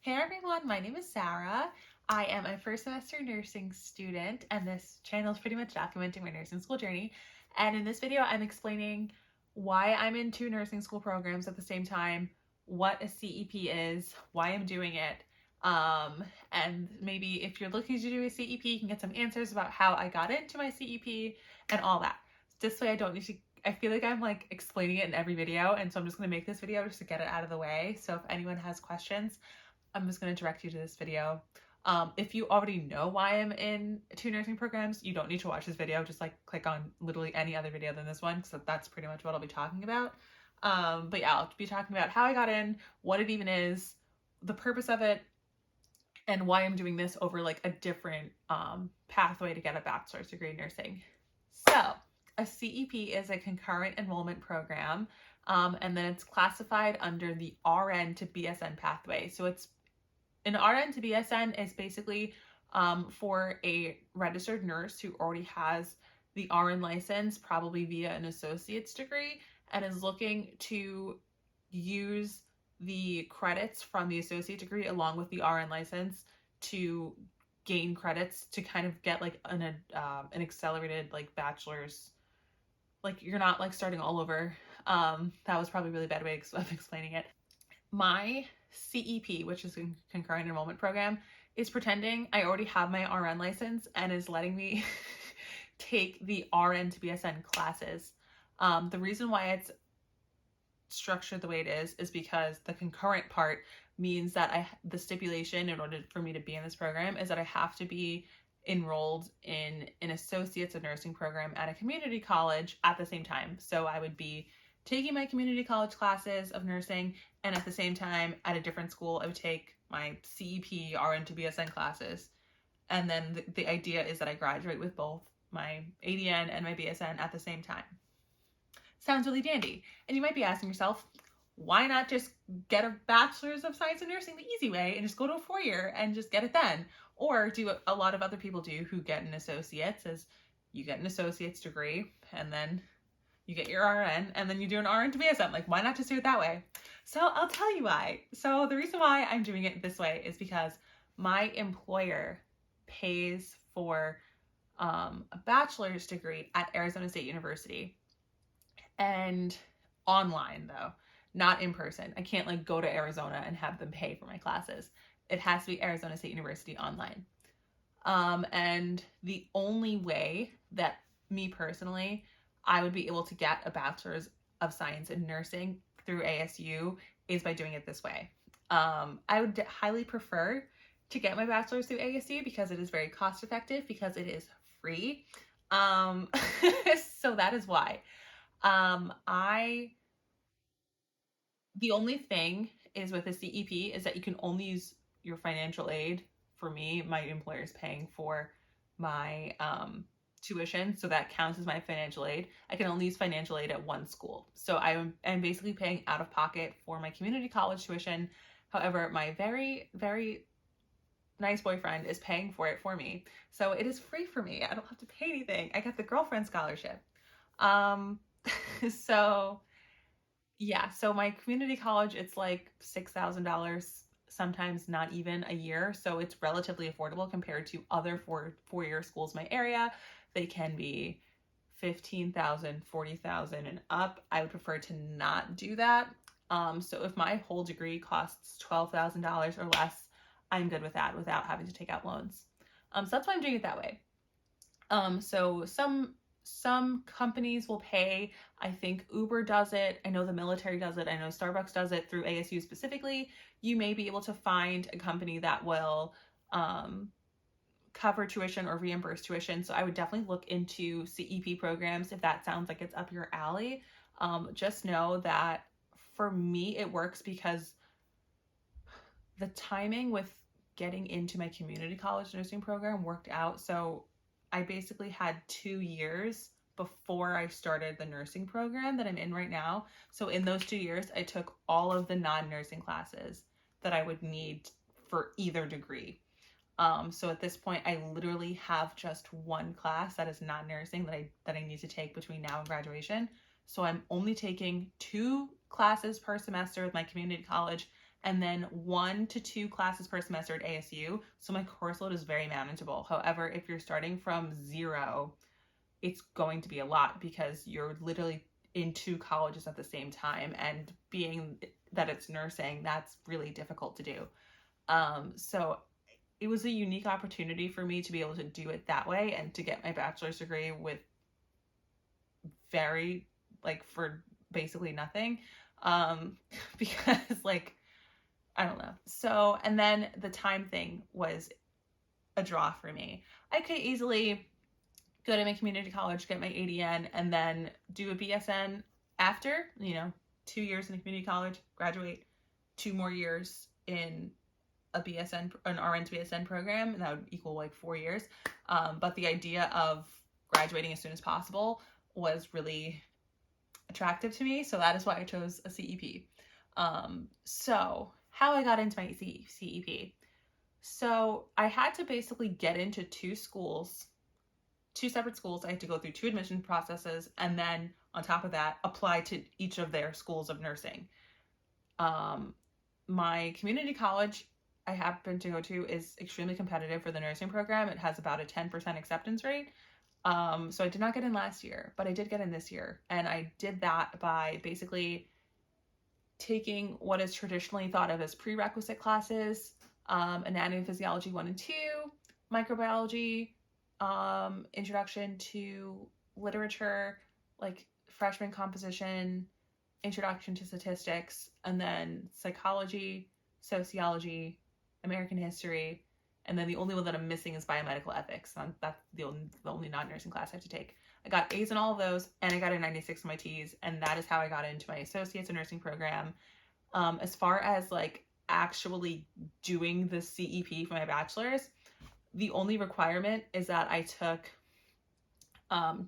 Hey everyone, my name is Sarah. I am a first semester nursing student, and this channel is pretty much documenting my nursing school journey. And in this video, I'm explaining why I'm in two nursing school programs at the same time, what a CEP is, why I'm doing it, and maybe if you're looking to do a CEP, you can get some answers about how I got into my CEP and all that. This way I don't need to I feel like I'm like explaining it in every video, and so I'm just going to make this video just to get it out of the way. So if anyone has questions, I'm just going to direct you to this video. If you already know why I'm in two nursing programs, you don't need to watch this video. Just like click on literally any other video than this one, because that's pretty much what I'll be talking about. But yeah, I'll be talking about how I got in, what it even is, the purpose of it, and why I'm doing this over like a different pathway to get a bachelor's degree in nursing. So a CEP is a concurrent enrollment program, and then it's classified under the RN to BSN pathway. So it's an RN to BSN is basically for a registered nurse who already has the RN license, probably via an associate's degree, and is looking to use the credits from the associate degree along with the RN license to gain credits to kind of get like an accelerated like bachelor's. Like you're not like starting all over. That was probably a really bad way of explaining it. My CEP, which is a concurrent enrollment program, is pretending I already have my RN license and is letting me take the RN to BSN classes. The reason why it's structured the way it is because the concurrent part means that the stipulation in order for me to be in this program is that I have to be enrolled in an associate's of nursing program at a community college at the same time. So I would be taking my community college classes of nursing, and at the same time at a different school I would take my CEP RN to BSN classes. And then the idea is that I graduate with both my ADN and my BSN at the same time. Sounds really dandy. And you might be asking yourself, why not just get a bachelor's of science in nursing the easy way and just go to a 4-year and just get it then? Or do what a lot of other people do who get an associate's, is you get an associate's degree and then you get your RN and then you do an RN to BSN. Like, why not just do it that way? So I'll tell you why. So the reason why I'm doing it this way is because my employer pays for a bachelor's degree at Arizona State University, and online though, not in person. I can't like go to Arizona and have them pay for my classes. It has to be Arizona State University online. And the only way that me personally, I would be able to get a bachelor's of science in nursing through ASU is by doing it this way. I would highly prefer to get my bachelor's through ASU because it is very cost effective, because it is free. So that is why. The only thing is with a CEP is that you can only use your financial aid. For me, my employer is paying for my tuition, so that counts as my financial aid. I can only use financial aid at one school. So I'm basically paying out of pocket for my community college tuition. However, my very, very nice boyfriend is paying for it for me. So it is free for me. I don't have to pay anything. I get the girlfriend scholarship. So yeah, so my community college, it's like $6,000, sometimes not even a year. So it's relatively affordable compared to other four-year schools in my area. They can be $15,000, $40,000 and up. I would prefer to not do that. So if my whole degree costs $12,000 or less, I'm good with that without having to take out loans. So that's why I'm doing it that way. So some companies will pay. I think Uber does it. I know the military does it. I know Starbucks does it through ASU specifically. You may be able to find a company that will cover tuition or reimburse tuition. So I would definitely look into CEP programs if that sounds like it's up your alley. Just know that for me, it works because the timing with getting into my community college nursing program worked out. So I basically had 2 years before I started the nursing program that I'm in right now. So in those 2 years, I took all of the non-nursing classes that I would need for either degree. So at this point, I literally have just one class that is non-nursing that I need to take between now and graduation. So I'm only taking 2 classes per semester with my community college, and then 1 to 2 classes per semester at ASU. So my course load is very manageable. However, if you're starting from 0, it's going to be a lot because you're literally in 2 colleges at the same time, and being that it's nursing, that's really difficult to do. So it was a unique opportunity for me to be able to do it that way and to get my bachelor's degree with very, like, for basically nothing. Because, like, I don't know. So, and then the time thing was a draw for me. I could easily go to my community college, get my ADN, and then do a BSN after, 2 years in a community college, graduate, 2 more years in a BSN, an RN to BSN program, and that would equal like 4 years. But the idea of graduating as soon as possible was really attractive to me, so that is why I chose a CEP. So how I got into my CEP. So I had to basically get into 2 separate schools. I had to go through 2 admission processes, and then on top of that, apply to each of their schools of nursing. My community college I happen to go to is extremely competitive for the nursing program. It has about a 10% acceptance rate. So I did not get in last year, but I did get in this year. And I did that by basically taking what is traditionally thought of as prerequisite classes, anatomy and physiology 1 and 2, microbiology, introduction to literature, like freshman composition, introduction to statistics, and then psychology, sociology, American history, and then the only one that I'm missing is biomedical ethics. That's the only non-nursing class I have to take. I got A's in all of those, and I got a 96 in my T's, and that is how I got into my associates in nursing program. As far as like actually doing the CEP for my bachelor's, the only requirement is that I took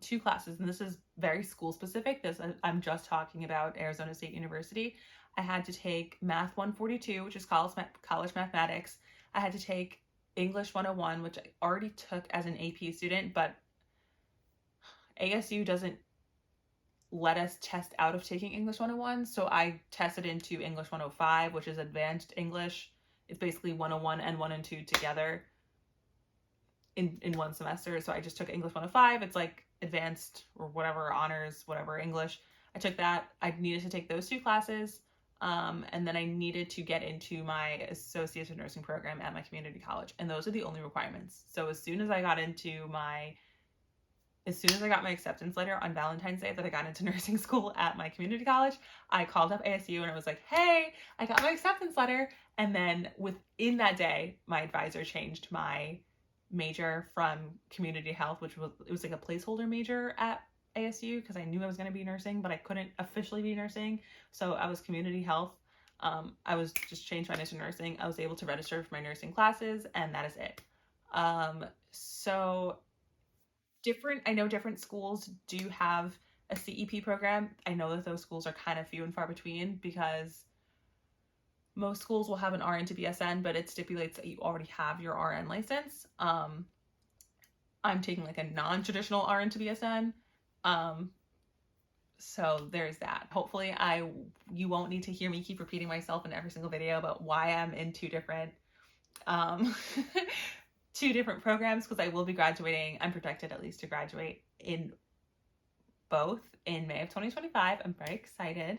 2 classes, and this is very school specific. I'm just talking about Arizona State University. I had to take Math 142, which is college mathematics. I had to take English 101, which I already took as an AP student, but ASU doesn't let us test out of taking English 101, so I tested into English 105, which is advanced English. It's basically 101 and 1 and 2 together in one semester. So I just took English 105. It's like advanced or whatever, honors, whatever English. I took that. I needed to take those 2 classes. And then I needed to get into my associates in nursing program at my community college. And those are the only requirements. So as soon as I got my acceptance letter on Valentine's Day that I got into nursing school at my community college, I called up ASU and I was like, hey, I got my acceptance letter. And then within that day, my advisor changed my major from community health, it was like a placeholder major at ASU because I knew I was going to be nursing, but I couldn't officially be nursing. So I was community health. I was just changed my to nursing. I was able to register for my nursing classes, and that is it. So I know different schools do have a CEP program. I know that those schools are kind of few and far between because most schools will have an RN to BSN, but it stipulates that you already have your RN license. I'm taking like a non-traditional RN to BSN. So there's that. Hopefully you won't need to hear me keep repeating myself in every single video about why I'm in 2 different, 2 different programs, because I will be graduating. I'm projected at least to graduate in both in May of 2025. I'm very excited.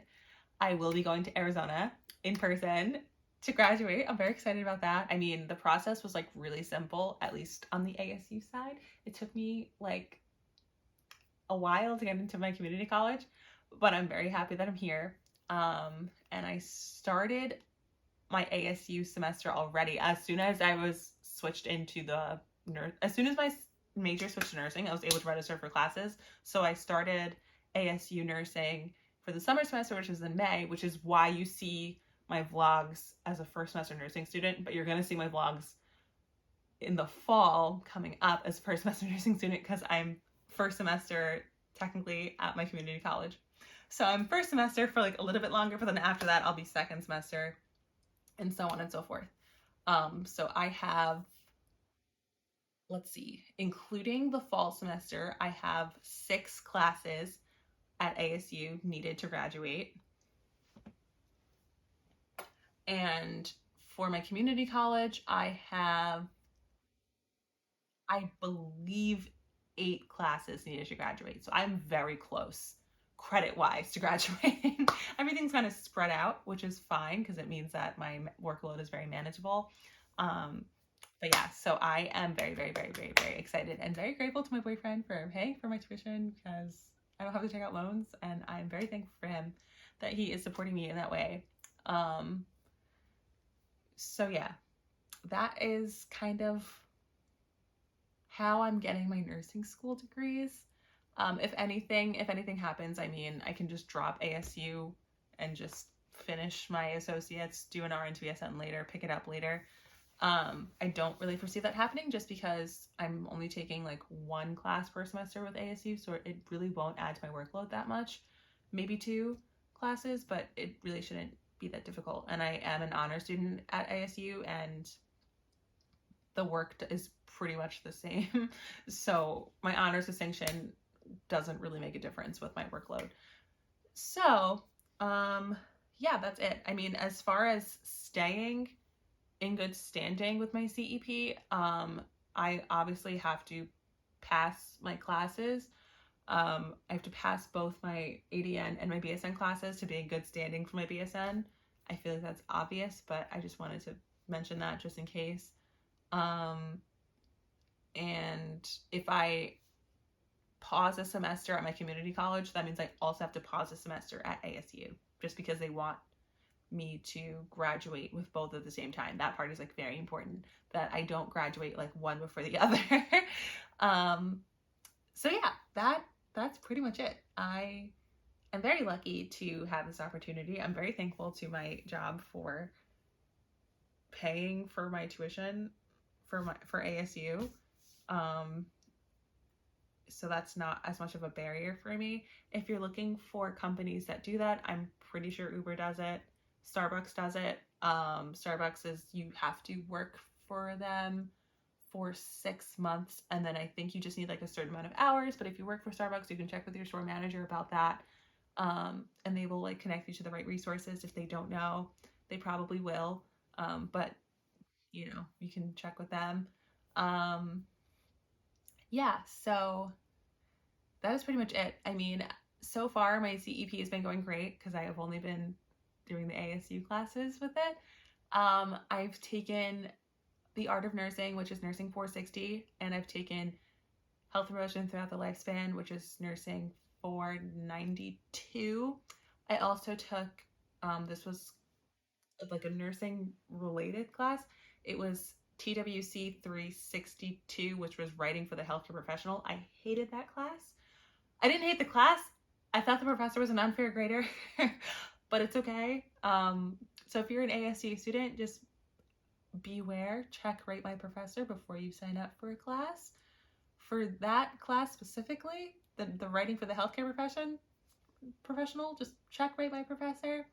I will be going to Arizona in person to graduate. I'm very excited about that. I mean, the process was like really simple, at least on the ASU side. It took me like a while to get into my community college, but I'm very happy that I'm here. And I started my ASU semester already. As soon as I was switched into as soon as my major switched to nursing, I was able to register for classes. So I started ASU nursing for the summer semester, which is in May, which is why you see my vlogs as a first semester nursing student, but you're going to see my vlogs in the fall coming up as first semester nursing student because I'm first semester technically at my community college. So I'm first semester for like a little bit longer, but then after that I'll be second semester and so on and so forth. So I have, let's see, including the fall semester, I have 6 classes at ASU needed to graduate. And for my community college, I have, I believe, 8 classes needed to graduate. So I'm very close credit-wise to graduating. Everything's kind of spread out, which is fine because it means that my workload is very manageable. But yeah, so I am very, very, very, very, very excited and very grateful to my boyfriend for paying for my tuition because I don't have to take out loans, and I'm very thankful for him that he is supporting me in that way. So yeah, that is kind of how I'm getting my nursing school degrees. If anything happens, I mean, I can just drop ASU and just finish my associates, do an RN-BSN later, pick it up later. I don't really foresee that happening just because I'm only taking like 1 class per semester with ASU, so it really won't add to my workload that much. Maybe 2 classes, but it really shouldn't be that difficult. And I am an honor student at ASU, and the work is pretty much the same. So my honors distinction doesn't really make a difference with my workload. So, yeah, that's it. I mean, as far as staying in good standing with my CEP, I obviously have to pass my classes. I have to pass both my ADN and my BSN classes to be in good standing for my BSN. I feel like that's obvious, but I just wanted to mention that just in case. And if I pause a semester at my community college, that means I also have to pause a semester at ASU just because they want me to graduate with both at the same time. That part is like very important, that I don't graduate like one before the other. So yeah, that's pretty much it. I am very lucky to have this opportunity. I'm very thankful to my job for paying for my tuition for ASU. So that's not as much of a barrier for me. If you're looking for companies that do that, I'm pretty sure Uber does it. Starbucks does it. Starbucks is, you have to work for them for 6 months, and then I think you just need like a certain amount of hours. But if you work for Starbucks, you can check with your store manager about that, and they will like connect you to the right resources. If they don't know, they probably will, but you know, you can check with them. Yeah, so that is pretty much it. I mean, so far my CEP has been going great because I have only been doing the ASU classes with it. I've taken the Art of Nursing, which is Nursing 460, and I've taken Health Promotion Throughout the Lifespan, which is Nursing 492. I also took, this was like a nursing related class. It was TWC 362, which was Writing for the Healthcare Professional. I hated that class. I didn't hate the class. I thought the professor was an unfair grader, but it's okay. So if you're an ASU student, just beware, check Rate My Professor before you sign up for a class. For that class specifically, the Writing for the Healthcare Professional, just check Rate My Professor.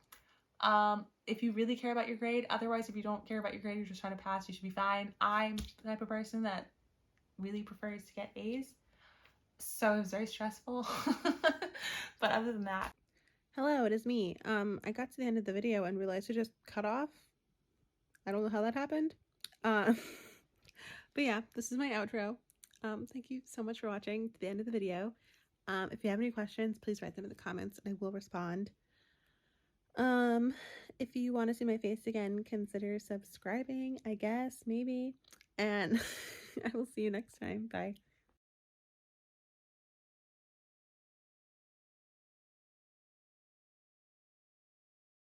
If you really care about your grade, otherwise, if you don't care about your grade, you're just trying to pass, you should be fine. I'm the type of person that really prefers to get A's, so it was very stressful. But other than that, hello, it is me. I got to the end of the video and realized it just cut off. I don't know how that happened. But yeah, this is my outro. Thank you so much for watching to the end of the video. If you have any questions, please write them in the comments and I will respond. If you want to see my face again, consider subscribing, I guess, maybe. And I will see you next time. Bye.